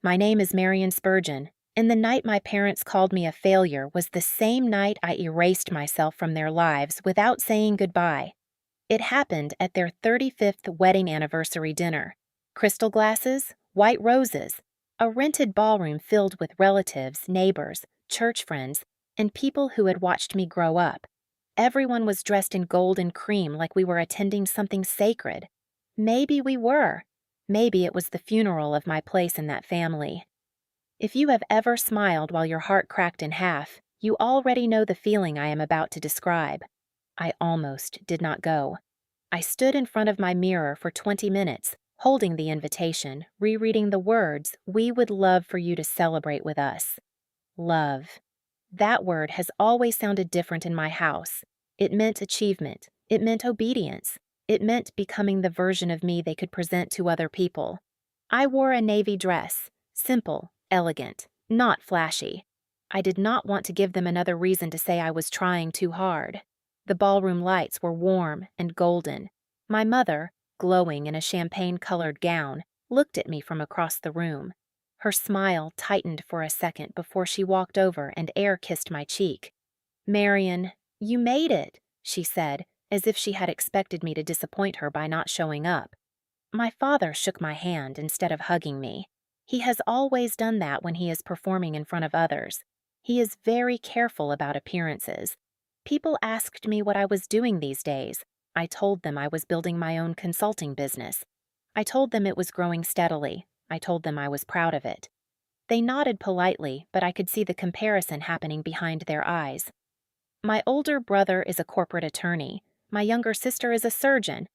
My name is Marion Spurgeon, and the night my parents called me a failure was the same night I erased myself from their lives without saying goodbye. It happened at their 35th wedding anniversary dinner. Crystal glasses, white roses, a rented ballroom filled with relatives, neighbors, church friends, and people who had watched me grow up. Everyone was dressed in gold and cream like we were attending something sacred. Maybe we were. Maybe it was the funeral of my place in that family. If you have ever smiled while your heart cracked in half, you already know the feeling I am about to describe. I almost did not go. I stood in front of my mirror for 20 minutes, holding the invitation, rereading the words we would love for you to celebrate with us. Love. That word has always sounded different in my house. It meant achievement. It meant obedience. It meant becoming the version of me they could present to other people. I wore a navy dress, simple, elegant, not flashy. I did not want to give them another reason to say I was trying too hard. The ballroom lights were warm and golden. My mother, glowing in a champagne-colored gown, looked at me from across the room. Her smile tightened for a second before she walked over and air-kissed my cheek. "Marion, you made it," she said, as if she had expected me to disappoint her by not showing up. My father shook my hand instead of hugging me. He has always done that when he is performing in front of others. He is very careful about appearances. People asked me what I was doing these days. I told them I was building my own consulting business. I told them it was growing steadily. I told them I was proud of it. They nodded politely, but I could see the comparison happening behind their eyes. My older brother is a corporate attorney. My younger sister is a surgeon.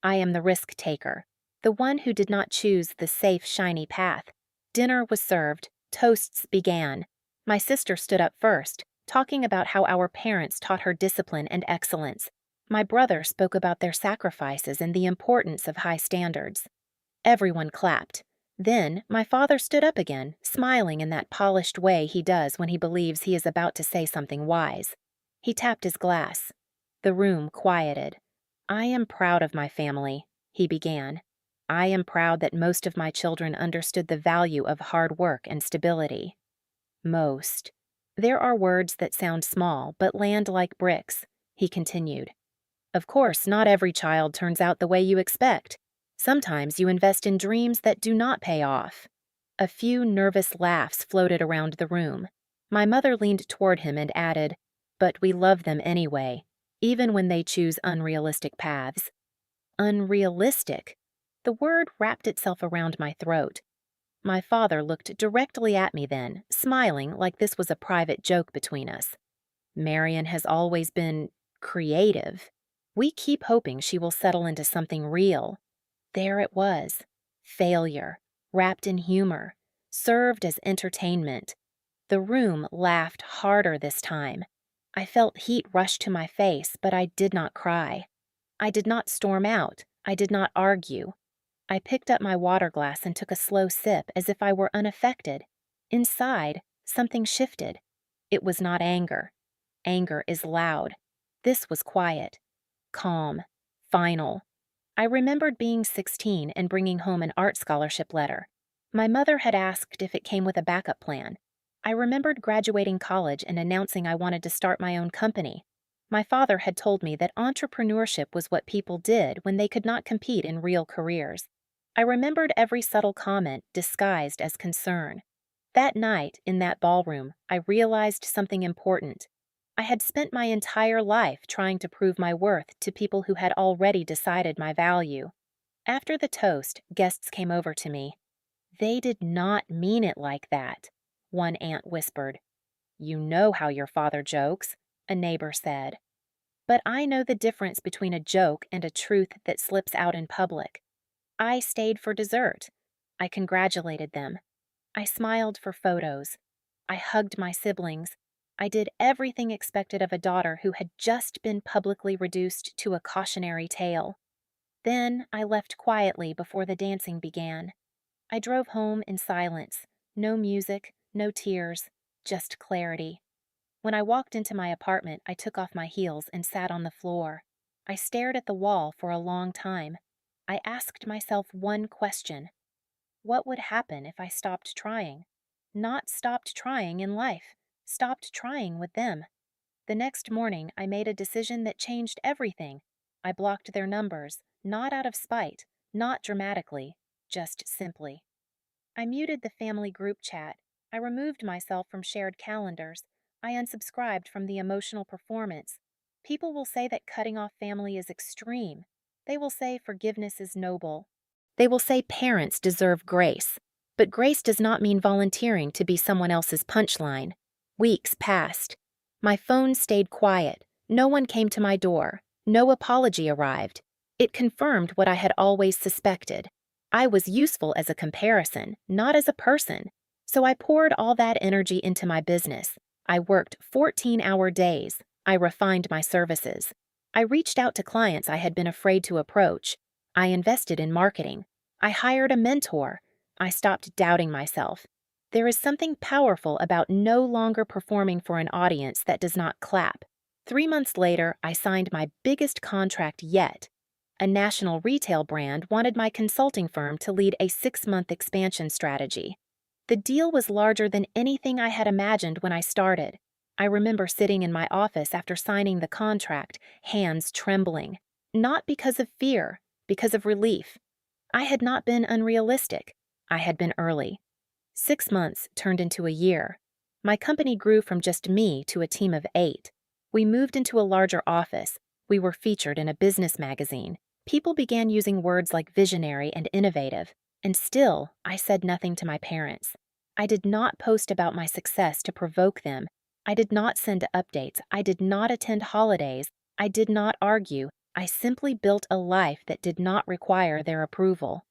I am the risk taker, the one who did not choose the safe, shiny path. Dinner was served. Toasts began. My sister stood up first, talking about how our parents taught her discipline and excellence. My brother spoke about their sacrifices and the importance of high standards. Everyone clapped. Then my father stood up again, smiling in that polished way he does when he believes he is about to say something wise. He tapped his glass. The room quieted. "I am proud of my family," he began. "I am proud that most of my children understood the value of hard work and stability." Most. There are words that sound small but land like bricks, he continued. Of course, not every child turns out the way you expect. Sometimes you invest in dreams that do not pay off. A few nervous laughs floated around the room. My mother leaned toward him and added, "But we love them anyway, even when they choose unrealistic paths." Unrealistic? The word wrapped itself around my throat. My father looked directly at me then, smiling like this was a private joke between us. "Marion has always been creative. We keep hoping she will settle into something real." There it was. Failure, wrapped in humor, served as entertainment. The room laughed harder this time. I felt heat rush to my face, but I did not cry. I did not storm out. I did not argue. I picked up my water glass and took a slow sip as if I were unaffected. Inside, something shifted. It was not anger. Anger is loud. This was quiet, calm, final. I remembered being 16 and bringing home an art scholarship letter. My mother had asked if it came with a backup plan. I remembered graduating college and announcing I wanted to start my own company. My father had told me that entrepreneurship was what people did when they could not compete in real careers. I remembered every subtle comment disguised as concern. That night, in that ballroom, I realized something important. I had spent my entire life trying to prove my worth to people who had already decided my value. After the toast, guests came over to me. "They did not mean it like that," one aunt whispered. "You know how your father jokes," a neighbor said. But I know the difference between a joke and a truth that slips out in public. I stayed for dessert. I congratulated them. I smiled for photos. I hugged my siblings. I did everything expected of a daughter who had just been publicly reduced to a cautionary tale. Then I left quietly before the dancing began. I drove home in silence. No music, no tears, just clarity. When I walked into my apartment, I took off my heels and sat on the floor. I stared at the wall for a long time. I asked myself one question. What would happen if I stopped trying? Not stopped trying in life, stopped trying with them. The next morning, I made a decision that changed everything. I blocked their numbers, not out of spite, not dramatically, just simply. I muted the family group chat. I removed myself from shared calendars. I unsubscribed from the emotional performance. People will say that cutting off family is extreme. They will say forgiveness is noble. They will say parents deserve grace. But grace does not mean volunteering to be someone else's punchline. Weeks passed. My phone stayed quiet. No one came to my door. No apology arrived. It confirmed what I had always suspected. I was useful as a comparison, not as a person. So I poured all that energy into my business. I worked 14-hour days. I refined my services. I reached out to clients I had been afraid to approach. I invested in marketing. I hired a mentor. I stopped doubting myself. There is something powerful about no longer performing for an audience that does not clap. 3 months later, I signed my biggest contract yet. A national retail brand wanted my consulting firm to lead a 6-month expansion strategy. The deal was larger than anything I had imagined when I started. I remember sitting in my office after signing the contract, hands trembling. Not because of fear, because of relief. I had not been unrealistic. I had been early. 6 months turned into a year. My company grew from just me to a team of 8. We moved into a larger office. We were featured in a business magazine. People began using words like visionary and innovative, and still, I said nothing to my parents. I did not post about my success to provoke them. I did not send updates. I did not attend holidays. I did not argue. I simply built a life that did not require their approval.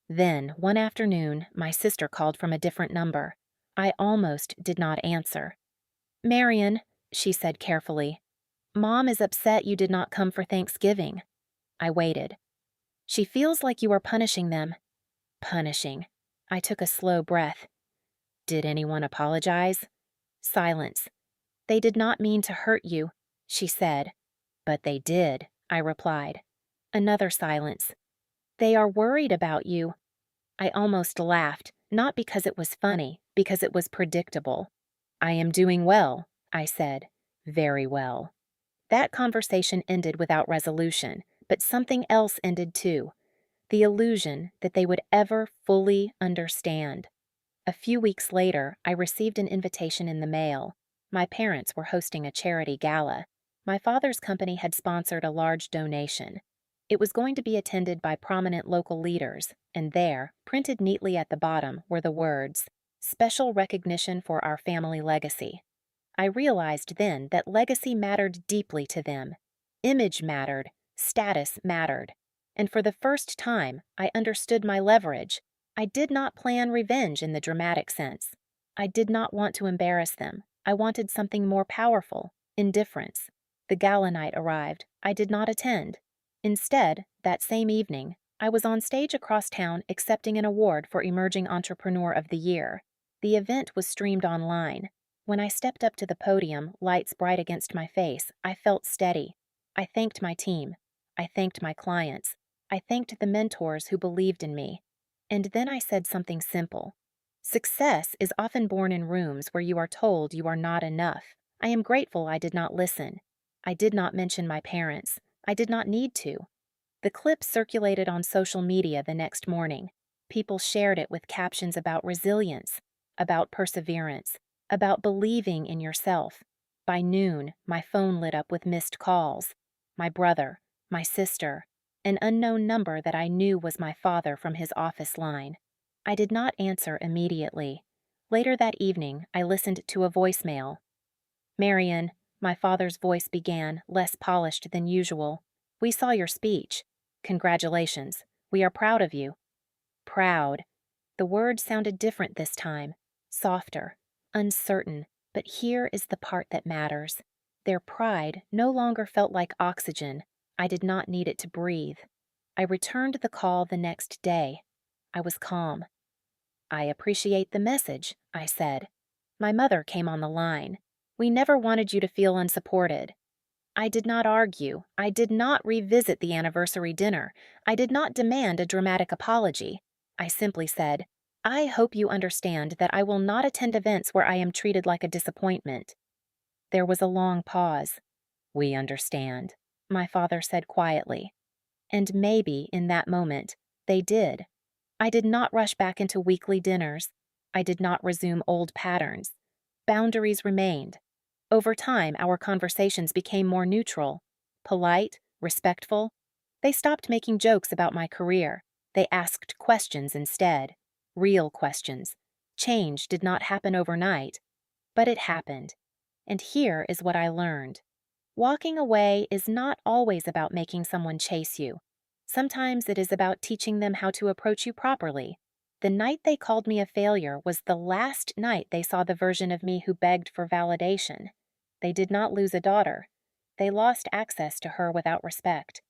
Then, one afternoon, my sister called from a different number. I almost did not answer. "Marion," she said carefully, "Mom is upset you did not come for Thanksgiving." I waited. "She feels like you are punishing them." Punishing. I took a slow breath. "Did anyone apologize?" Silence. "They did not mean to hurt you," she said. "But they did," I replied. Another silence. "They are worried about you." I almost laughed, not because it was funny, because it was predictable. "I am doing well," I said. "Very well." That conversation ended without resolution, but something else ended too. The illusion that they would ever fully understand. A few weeks later, I received an invitation in the mail. My parents were hosting a charity gala. My father's company had sponsored a large donation. It was going to be attended by prominent local leaders, and there, printed neatly at the bottom, were the words, "Special recognition for our family legacy." I realized then that legacy mattered deeply to them. Image mattered, status mattered. And for the first time, I understood my leverage. I did not plan revenge in the dramatic sense. I did not want to embarrass them. I wanted something more powerful, indifference. The gala night arrived. I did not attend. Instead, that same evening, I was on stage across town accepting an award for Emerging Entrepreneur of the Year. The event was streamed online. When I stepped up to the podium, lights bright against my face, I felt steady. I thanked my team. I thanked my clients. I thanked the mentors who believed in me. And then I said something simple. Success is often born in rooms where you are told you are not enough. I am grateful I did not listen. I did not mention my parents. I did not need to. The clip circulated on social media the next morning. People shared it with captions about resilience, about perseverance, about believing in yourself. By noon, my phone lit up with missed calls. My brother, my sister, an unknown number that I knew was my father from his office line. I did not answer immediately. Later that evening, I listened to a voicemail. "Marion," my father's voice began, less polished than usual. "We saw your speech. Congratulations. We are proud of you." Proud. The word sounded different this time, softer, uncertain, but here is the part that matters. Their pride no longer felt like oxygen. I did not need it to breathe. I returned the call the next day. I was calm. "I appreciate the message," I said. My mother came on the line. "We never wanted you to feel unsupported." I did not argue. I did not revisit the anniversary dinner. I did not demand a dramatic apology. I simply said, I hope you understand that I will not attend events where I am treated like a disappointment. There was a long pause. We understand, my father said quietly. And maybe, in that moment, they did. I did not rush back into weekly dinners. I did not resume old patterns. Boundaries remained. Over time, our conversations became more neutral, polite, respectful. They stopped making jokes about my career. They asked questions instead. Real questions. Change did not happen overnight, but it happened. And here is what I learned. Walking away is not always about making someone chase you. Sometimes it is about teaching them how to approach you properly. The night they called me a failure was the last night they saw the version of me who begged for validation. They did not lose a daughter. They lost access to her without respect.